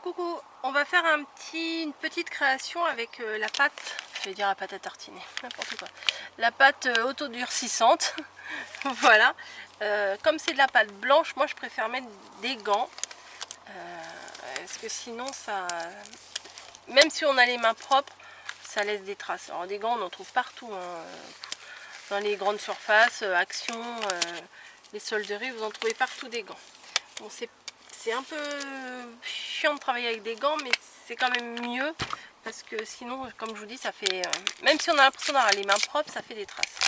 Coucou, on va faire une petite création avec la pâte, je vais dire la pâte à tartiner, n'importe quoi. La pâte autodurcissante, voilà. Comme c'est de la pâte blanche, moi je préfère mettre des gants, parce que sinon ça, même si on a les mains propres, ça laisse des traces. Alors des gants on en trouve partout, hein, dans les grandes surfaces, Action, les solderies, vous en trouvez partout des gants. Bon, c'est un peu chiant de travailler avec des gants, mais c'est quand même mieux parce que sinon, comme je vous dis, ça fait, même si on a l'impression d'avoir les mains propres, ça fait des traces.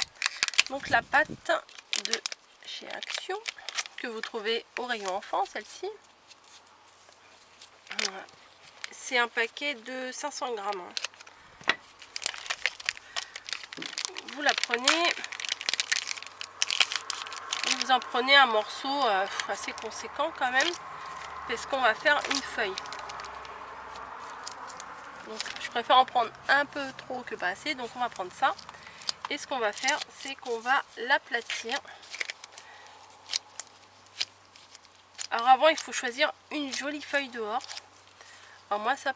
Donc la pâte de chez Action que vous trouvez au rayon enfant, celle-ci, c'est un paquet de 500 grammes. Vous la prenez, vous en prenez un morceau assez conséquent quand même, parce qu'on va faire une feuille. Donc je préfère en prendre un peu trop que pas assez, donc on va prendre ça. Et ce qu'on va faire, c'est qu'on va l'aplatir. Alors avant, il faut choisir une jolie feuille dehors. Alors moi, ça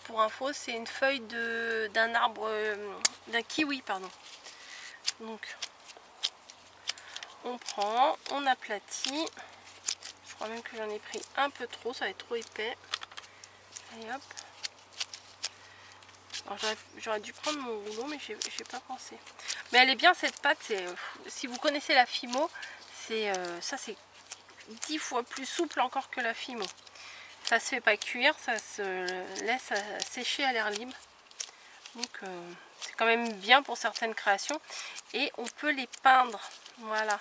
pour info, c'est une feuille d'un arbre, d'un kiwi, pardon. Donc on prend, on aplatit. Je crois même que j'en ai pris un peu trop, ça va être trop épais. Allez hop. J'aurais dû prendre mon rouleau, mais j'ai pas pensé. Mais elle est bien cette pâte. Si vous connaissez la Fimo, ça c'est 10 fois plus souple encore que la Fimo. Ça se fait pas cuire, ça se laisse sécher à l'air libre. Donc c'est quand même bien pour certaines créations. Et on peut les peindre. Voilà.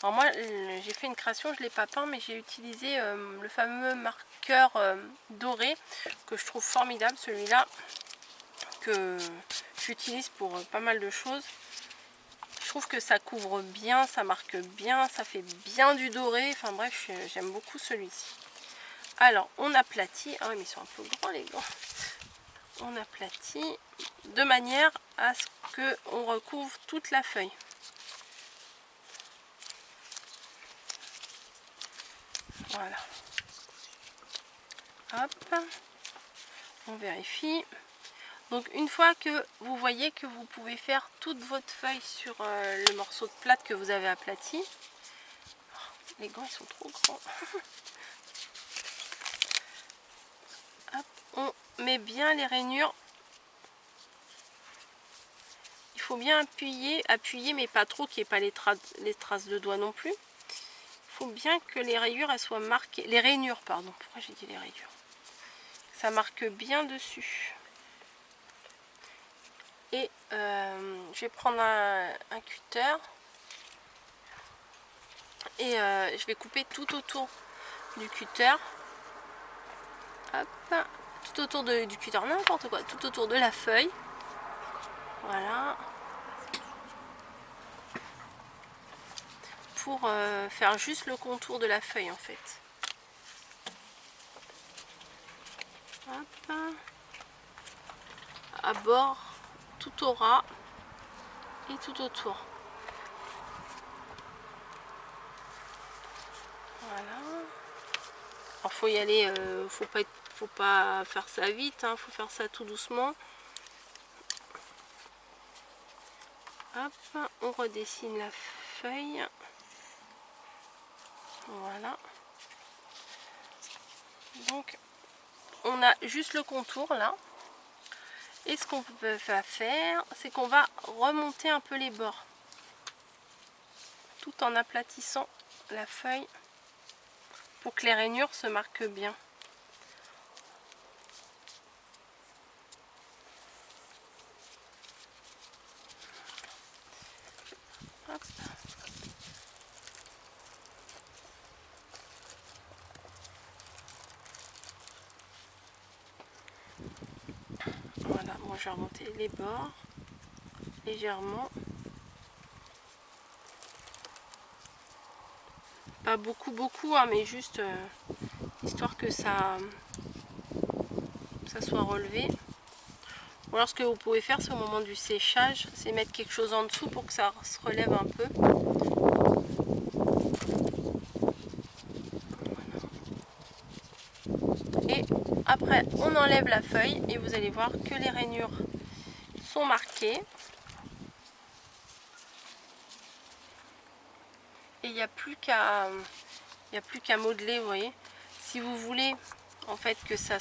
Alors moi j'ai fait une création, je l'ai pas peint, mais j'ai utilisé le fameux marqueur doré que je trouve formidable, celui-là, que j'utilise pour pas mal de choses. Je trouve que ça couvre bien, ça marque bien, ça fait bien du doré. Enfin bref, j'aime beaucoup celui-ci. Alors on aplatit. Ah oui, mais ils sont un peu grands les gants. On aplatit de manière à ce que on recouvre toute la feuille. Voilà. Hop. On vérifie. Donc une fois que vous voyez que vous pouvez faire toute votre feuille sur le morceau de plâtre que vous avez aplati, les gants ils sont trop grands. Hop, on met bien les rainures. Il faut bien appuyer mais pas trop, qu'il n'y ait pas les traces de doigts non plus. Il faut bien que les rayures elles soient marquées. Les rainures, pardon. Pourquoi j'ai dit les rayures? Ça marque bien dessus. Et je vais prendre un cutter et je vais couper tout autour du cutter. Hop, tout autour du cutter, n'importe quoi, tout autour de la feuille. Voilà. Pour faire juste le contour de la feuille en fait. Hop. À bord, tout au ras et tout autour. Voilà. Alors faut y aller, faut pas faire ça vite, hein, faut faire ça tout doucement. Hop, on redessine la feuille. Voilà. Donc on a juste le contour là. Et ce qu'on peut faire, c'est qu'on va remonter un peu les bords. Tout en aplatissant la feuille pour que les rainures se marquent bien. Hop. Voilà, moi je vais remonter les bords légèrement. Pas beaucoup, hein, mais juste histoire que ça soit relevé. Ou alors ce que vous pouvez faire, c'est au moment du séchage, c'est mettre quelque chose en dessous pour que ça se relève un peu. Et Et après on enlève la feuille et vous allez voir que les rainures sont marquées. Et il n'y a plus qu'à modeler, vous voyez. Si vous voulez en fait que ça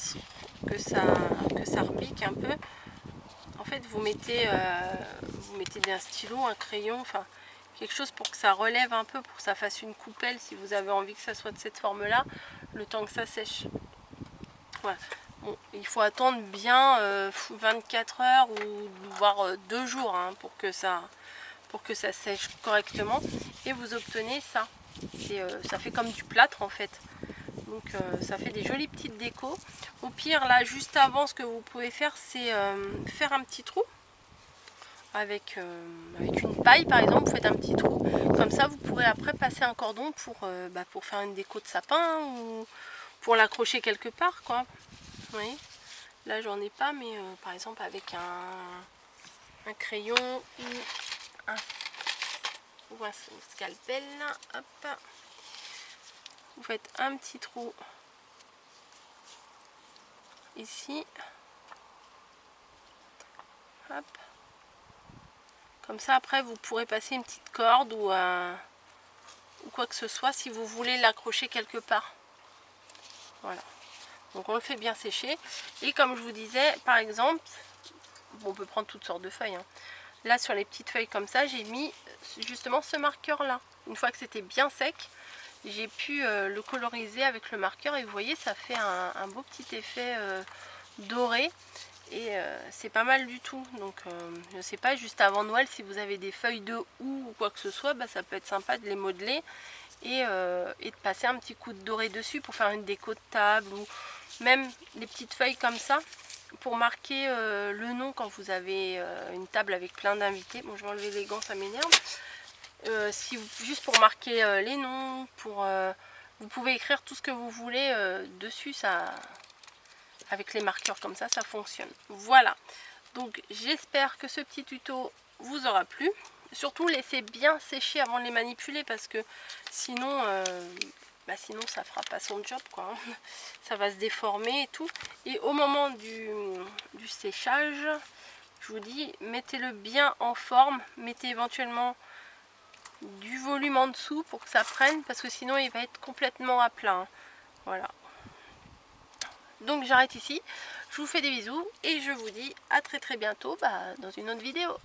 repique un peu, en fait vous mettez un stylo, un crayon, enfin quelque chose pour que ça relève un peu, pour que ça fasse une coupelle si vous avez envie que ça soit de cette forme là, le temps que ça sèche. Voilà. Bon, il faut attendre bien 24 heures ou voire 2 jours hein, pour que ça sèche correctement et vous obtenez ça. Ça fait comme du plâtre en fait. Donc ça fait des jolies petites décos. Au pire là juste avant, ce que vous pouvez faire c'est faire un petit trou avec une paille par exemple. Vous faites un petit trou comme ça, vous pourrez après passer un cordon pour faire une déco de sapin ou pour l'accrocher quelque part quoi. Vous voyez, là j'en ai pas, mais par exemple avec un crayon ou un scalpel, hop, vous faites un petit trou ici, hop, comme ça après vous pourrez passer une petite corde ou quoi que ce soit si vous voulez l'accrocher quelque part. Voilà, donc on le fait bien sécher. Et comme je vous disais, par exemple, bon, on peut prendre toutes sortes de feuilles hein. Là sur les petites feuilles comme ça, j'ai mis justement ce marqueur là. Une fois que c'était bien sec, j'ai pu le coloriser avec le marqueur et vous voyez ça fait un beau petit effet doré et c'est pas mal du tout. Donc je sais pas, juste avant Noël, si vous avez des feuilles de houx ou quoi que ce soit, ça peut être sympa de les modeler et de passer un petit coup de doré dessus pour faire une déco de table, ou même les petites feuilles comme ça pour marquer le nom quand vous avez une table avec plein d'invités. Bon, je vais enlever les gants, ça m'énerve. Juste pour marquer les noms, vous pouvez écrire tout ce que vous voulez dessus, ça, avec les marqueurs comme ça fonctionne. Voilà, donc j'espère que ce petit tuto vous aura plu. Surtout laissez bien sécher avant de les manipuler, parce que sinon sinon ça fera pas son job quoi, hein. Ça va se déformer et tout. Et au moment du séchage, je vous dis, mettez-le bien en forme, mettez éventuellement du volume en dessous pour que ça prenne, parce que sinon il va être complètement à plat hein. Voilà, donc j'arrête ici, je vous fais des bisous et je vous dis à très bientôt dans une autre vidéo.